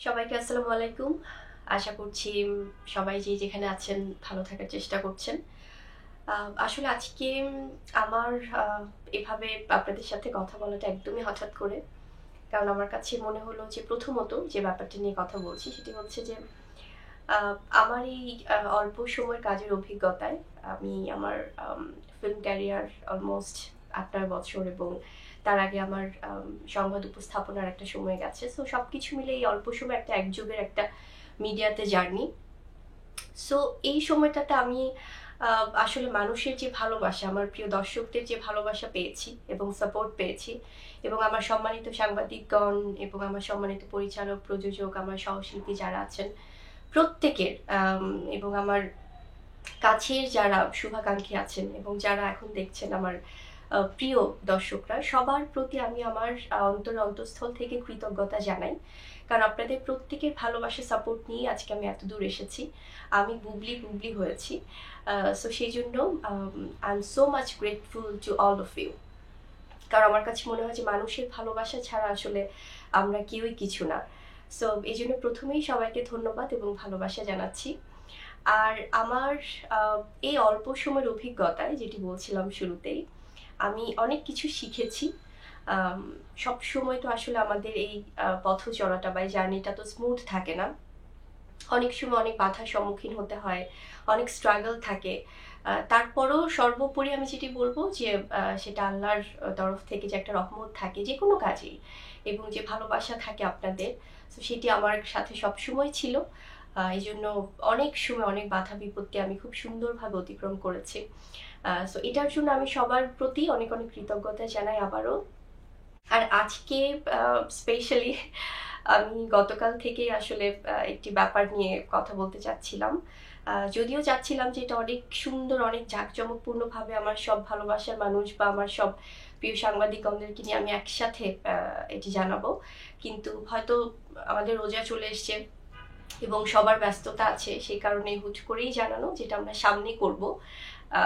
সবাইকে আসসালামু আলাইকুম। আশা করছি সবাই যে যেখানে আছেন ভালো থাকার চেষ্টা করছেন। আসলে আজকে আমার এভাবে আপনাদের সাথে কথা বলাটা একদমই হঠাৎ করে। কারণ আমার কাছে মনে হলো যে প্রথমত যে ব্যাপারটা নিয়ে কথা বলছি সেটি হচ্ছে যে আ আমার এই অল্প সময়ের কাজের অভিজ্ঞতায় আমি আমার ফিল্ম ক্যারিয়ার অলমোস্ট ৮-৯ বছর এবং তার আগে আমার সংবাদ উপস্থাপনার একটা সময় গেছে। সো সবকিছু মিলে এই অল্প সময়ে একটা একযুগের একটা মিডিয়াতে জার্নি। সো এই সময়টাতে আমি আ আসলে মানুষের যে ভালোবাসা, আমার প্রিয় দর্শকদের যে ভালোবাসা পেয়েছি এবং সাপোর্ট পেয়েছি এবং আমার সম্মানিত সাংবাদিকগণ এবং আমার সম্মানিত পরিচালক, প্রযোজক, আমার সহশিল্পী যারা আছেন প্রত্যেকের এবং আমার কাছের যারা শুভাকাঙ্ক্ষী আছেন এবং যারা এখন দেখছেন আমার প্রিয় দর্শকরা, সবার প্রতি আমি আমার অন্তরের অন্তঃস্থল থেকে কৃতজ্ঞতা জানাই। কারণ আপনাদের প্রত্যেকের ভালোবাসা, সাপোর্ট নিয়েই আজকে আমি এতদূর এসেছি। আমি বুবলি হয়েছি। সো সেইজন্য I am so much grateful to all of you. কারণ আমার কাছে মনে হয় যে মানুষের ভালোবাসা ছাড়া আসলে আমরা কেউই কিছু না। সো এইজন্য ১ম এই সবাইকে ধন্যবাদ এবং ভালোবাসা জানাচ্ছি। আর আমার আ এই অল্প সময়ের অভিজ্ঞতায় যেটি বলছিলাম শুরুতেই, আমি অনেক কিছু শিখেছি। আম সবসময় তো আসলে আমাদের এই পথ চলাটা বা এই জার্নিটা তো স্মুথ থাকে না। অনেক সময় অনেক বাধার সম্মুখীন হতে হয়, অনেক স্ট্রাগল থাকে। তারপরেও সর্বোপরি আমি যেটি বলব যে সেটা আল্লাহর তরফ থেকে যে একটা রহমত থাকে যেকোনো কাজেই এবং যে ভালোবাসা থাকে আপনাদের, সো সেটি আমার সাথে সবসময় ছিল। এজন্য অনেক সময় অনেক বাধা বিপত্তি আমি খুব সুন্দরভাবে অতিক্রম করেছি। সো এটার জন্য আমি সবার প্রতি অনেক কৃতজ্ঞতা জানাই আবারও। আর আজকে আ স্পেশালি আমি গতকাল থেকেই আসলে একটি ব্যাপার নিয়ে কথা বলতে চাচ্ছিলাম। যদিও চাচ্ছিলাম যে এটা অনেক সুন্দর, অনেক জাঁকজমকপূর্ণভাবে আমার সব ভালোবাসার মানুষ বা আমার সব প্রিয় সাংবাদিকগণদেরকে নিয়ে আমি একসাথে এটি জানাবো। কিন্তু হয়তো আমাদের রোজা চলে এসছে এবং সবার ব্যস্ততা আছে। সেই কারণে হুট করেই জানানো যেটা আমরা সামনেই করব। আ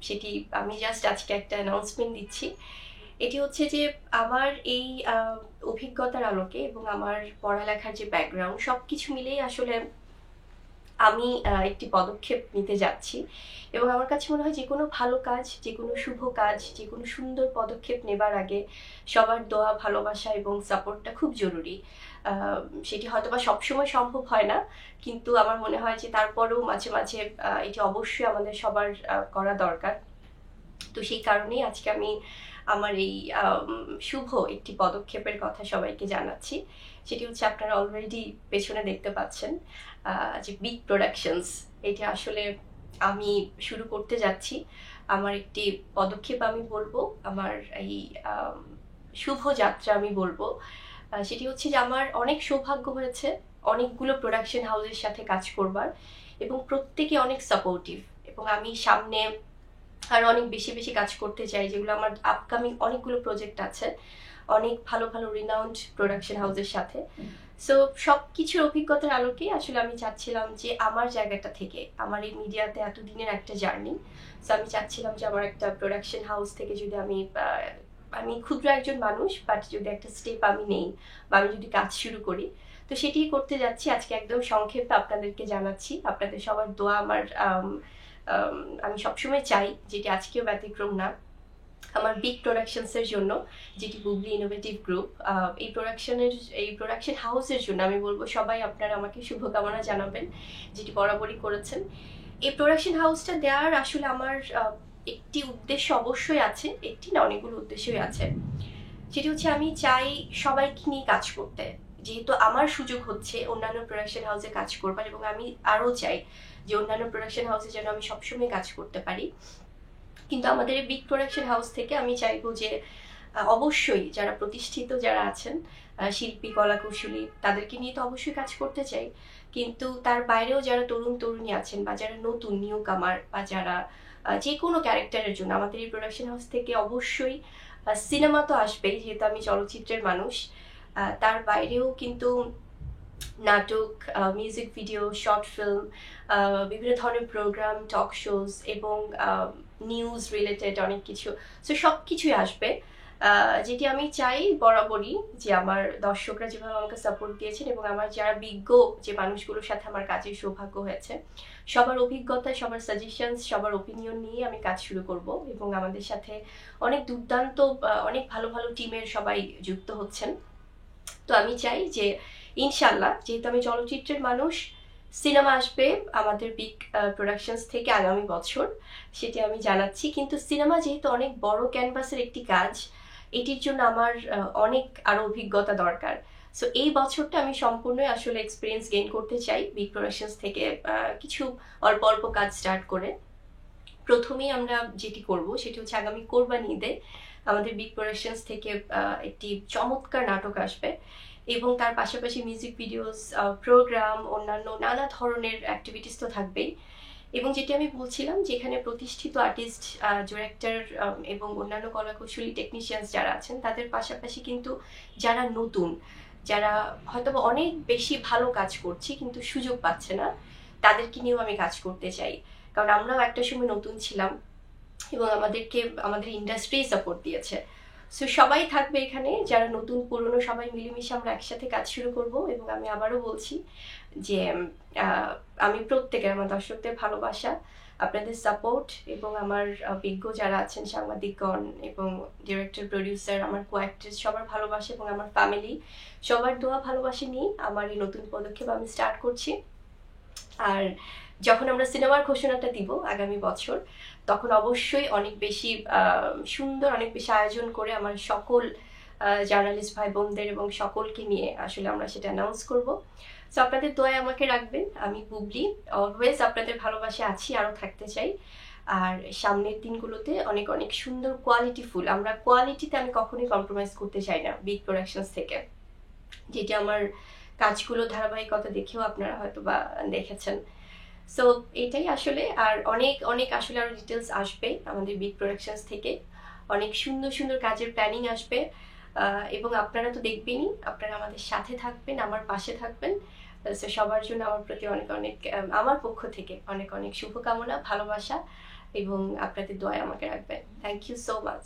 সেটি আমি জাস্ট আজকে একটা অ্যানাউন্সমেন্ট দিচ্ছি। এটি হচ্ছে যে আমার এই আ অভিজ্ঞতার আলোকে এবং আমার পড়ালেখার যে ব্যাকগ্রাউন্ড সবকিছু মিলেই আসলে আমি একটি পদক্ষেপ নিতে যাচ্ছি এবং আমার কাছে মনে হয় যেকোনো ভালো কাজ, যেকোনো শুভ কাজ, যেকোনো সুন্দর পদক্ষেপ নেবার আগে সবার দোয়া, ভালোবাসা এবং সাপোর্টটা খুব জরুরি। আ সেটি হয়তোবা সবসময় সম্ভব হয় না। কিন্তু আমার মনে হয় যে তারপরেও মাঝে মাঝে এটি অবশ্যই আমাদের সবার করা দরকার। তো সেই কারণেই আজকে আমি আমার এই শুভ একটি পদক্ষেপের কথা সবাইকে জানাচ্ছি। সেটি হচ্ছে আপনারা অলরেডি পেছনে দেখতে পাচ্ছেন যে বিগ প্রোডাকশনস, এটি আসলে আমি শুরু করতে যাচ্ছি। আমার একটি পদক্ষেপ আমি বলবো, আমার এই আম শুভ যাত্রা আমি বলবো। সেটি হচ্ছে যে আমার অনেক সৌভাগ্য হয়েছে অনেকগুলো প্রোডাকশন হাউসের সাথে কাজ করবার এবং প্রত্যেকে অনেক সাপোর্টিভ এবং আমি সামনে আরো অনেক বেশি কাজ করতে চাই, যেগুলো আমার আপকামিং অনেকগুলো প্রজেক্ট আছে অনেক ভালো রিনাউন্ড প্রোডাকশন হাউসের সাথে। সো সবকিছুর অভিজ্ঞতার আলোকে আসলে আমি চাচ্ছিলাম যে আমার জায়গাটা থেকে আমার এই মিডিয়াতে এতদিনের একটা জার্নি, সো আমি চাচ্ছিলাম যে আমার একটা প্রোডাকশন হাউস থেকে যদি আমি ক্ষুদ্র একজন মানুষ, বাট যদি একটা স্টেপ আমি নেই বা আমি যদি কাজ শুরু করি, তো সেটিই করতে যাচ্ছি। আজকে একদম সংক্ষেপে আপনাদেরকে জানাচ্ছি। আপনাদের সবার দোয়া আমার আমি সবসময় চাই, যেটি আজকেও ব্যতিক্রম না। আমার বিগ প্রোডাকশনস এর জন্য, যেটি বুবলি ইনোভেটিভ গ্রুপ, এই প্রোডাকশন হাউসের জন্য আমি বলব সবাই আপনারা আমাকে শুভকামনা জানাবেন, যেটি বরাবরই করেছেন। এই প্রোডাকশন হাউসটা দেওয়ার আসলে আমার একটি উদ্দেশ্য অবশ্যই আছে, একটি না অনেকগুলো উদ্দেশ্যই আছে। সেটি হচ্ছে আমি চাই সবাইকে নিয়ে কাজ করতে। যেহেতু আমার সুযোগ হচ্ছে অন্যান্য প্রোডাকশন হাউসে কাজ করবার এবং আমি আরও চাই যে অন্যান্য প্রোডাকশন হাউসে যেন আমি সবসময় কাজ করতে পারি। কিন্তু আমাদের এই বিগ প্রোডাকশন হাউস থেকে আমি চাইবো যে অবশ্যই যারা প্রতিষ্ঠিত যারা আছেন, শিল্পী, কলাকুশলী, তাদেরকে নিয়ে তো অবশ্যই কাজ করতে চাই। কিন্তু তার বাইরেও যারা তরুণ-তরুণী আছেন বা যারা নতুন নিউ কামার বা যারা যেকোনো ক্যারেক্টারের জন্য আমাদের এই প্রোডাকশন হাউস থেকে অবশ্যই সিনেমা তো আসবেই, যেহেতু আমি চলচ্চিত্রের মানুষ। তার বাইরেও কিন্তু নাটক, মিউজিক ভিডিও, শর্ট ফিল্ম, বিভিন্ন ধরনের প্রোগ্রাম, টক শোজ এবং নিউজ রিলেটেড অনেক কিছু। সো সবকিছুই আসবে। যেটি আমি চাই বরাবরই যে আমার দর্শকরা যেভাবে আমাকে সাপোর্ট দিয়েছেন এবং আমার যারা বিজ্ঞ যে মানুষগুলোর সাথে আমার কাজের সৌভাগ্য হয়েছে, সবার অভিজ্ঞতা, সবার সাজেশনস, সবার ওপিনিয়ন নিয়ে আমি কাজ শুরু করব এবং আমাদের সাথে অনেক দুর্দান্ত অনেক ভালো ভালো টিমের সবাই যুক্ত হচ্ছেন। তো আমি চাই যে ইনশাল্লাহ, যেহেতু আমি চলচ্চিত্রের মানুষ, সিনেমা আসবে আমাদের বিগ প্রোডাকশনস থেকে আগামী বছর, সেটি আমি জানাচ্ছি। কিন্তু সিনেমা যেহেতু অনেক বড় ক্যানভাসের একটি কাজ, এটির জন্য আমার অনেক আরো অভিজ্ঞতা দরকার। সো এই বছরটা আমি সম্পূর্ণই আসলে এক্সপিরিয়েন্স গেইন করতে চাই বিগ প্রোডাকশনস থেকে কিছু অল্প অল্প কাজ স্টার্ট করে। প্রথমেই আমরা যেটি করব সেটি হচ্ছে আগামী কোরবানি ঈদে আমাদের বিগ প্রোডাকশনস থেকে একটি চমৎকার নাটক আসবে এবং তার পাশাপাশি মিউজিক ভিডিওস, প্রোগ্রাম, অন্যান্য নানা ধরনের অ্যাক্টিভিটিস তো থাকবেই। এবং যেটি আমি বলছিলাম, যেখানে প্রতিষ্ঠিত আর্টিস্ট, ডিরেক্টর এবং অন্যান্য কলাকুশলী টেকনিশিয়ানস যারা আছেন, তাদের পাশাপাশি কিন্তু যারা নতুন, যারা হয়তো অনেক বেশি ভালো কাজ করছে কিন্তু সুযোগ পাচ্ছে না, তাদেরকে নিয়েও আমি কাজ করতে চাই। কারণ আমরাও একটা সময় নতুন ছিলাম এবং আমাদেরকে আমাদের ইন্ডাস্ট্রি সাপোর্ট দিয়েছে। সো সবাই থাকবে এখানে, যারা নতুন পুরনো সবাই মিলেমিশে আমরা একসাথে কাজ শুরু করব। এবং আমি আবারও বলছি যে আমি প্রত্যেকের, আমার দর্শকদের ভালোবাসা, আপনাদের সাপোর্ট এবং আমার বিজ্ঞ যারা আছেন, সাংবাদিকগণ এবং ডিরেক্টর, প্রডিউসার, আমার কো অ্যাক্ট্রেস, সবার ভালোবাসা এবং আমার ফ্যামিলি সবার দোয়া ভালোবাসা নিয়ে আমার এই নতুন পদক্ষেপ আমি স্টার্ট করছি। আর যখন আমরা সিনেমার ঘোষণাটা দিব আগামী বছর, তখন অবশ্যই অনেক বেশি সুন্দর, অনেক বেশি আয়োজন করে আমার সকল জার্নালিস্ট ভাই বোনদের এবং সকলকে নিয়ে আসলে আমরা সেটা অ্যানাউন্স করব। সো আপনাদের দোয়ায় আমাকে রাখবেন। আমি বুবলি অলওয়েজ আপনাদের ভালোবাসা আছি, আরও থাকতে চাই। আর সামনের দিনগুলোতে অনেক অনেক সুন্দর কোয়ালিটিফুল, আমরা কোয়ালিটিতে আমি কখনোই কম্প্রোমাইজ করতে চাই না বিগ প্রোডাকশনস থেকে, যেটি আমার কাজগুলো ধারাবাহিকতা দেখেও আপনারা হয়তো বা দেখেছেন। সো এটাই আসলে। আর অনেক অনেক আসলে আরো ডিটেলস আসবে আমাদের বিগ প্রোডাকশনস থেকে, অনেক সুন্দর সুন্দর কাজের প্ল্যানিং আসবে এবং আপনারা তো দেখবেনই, আপনারা আমাদের সাথে থাকবেন, আমার পাশে থাকবেন। সো সবার জন্য আমার প্রতি অনেক অনেক, আমার পক্ষ থেকে অনেক অনেক শুভকামনা, ভালোবাসা এবং আপনাদের দোয়ায় আমাকে রাখবেন। Thank you so much.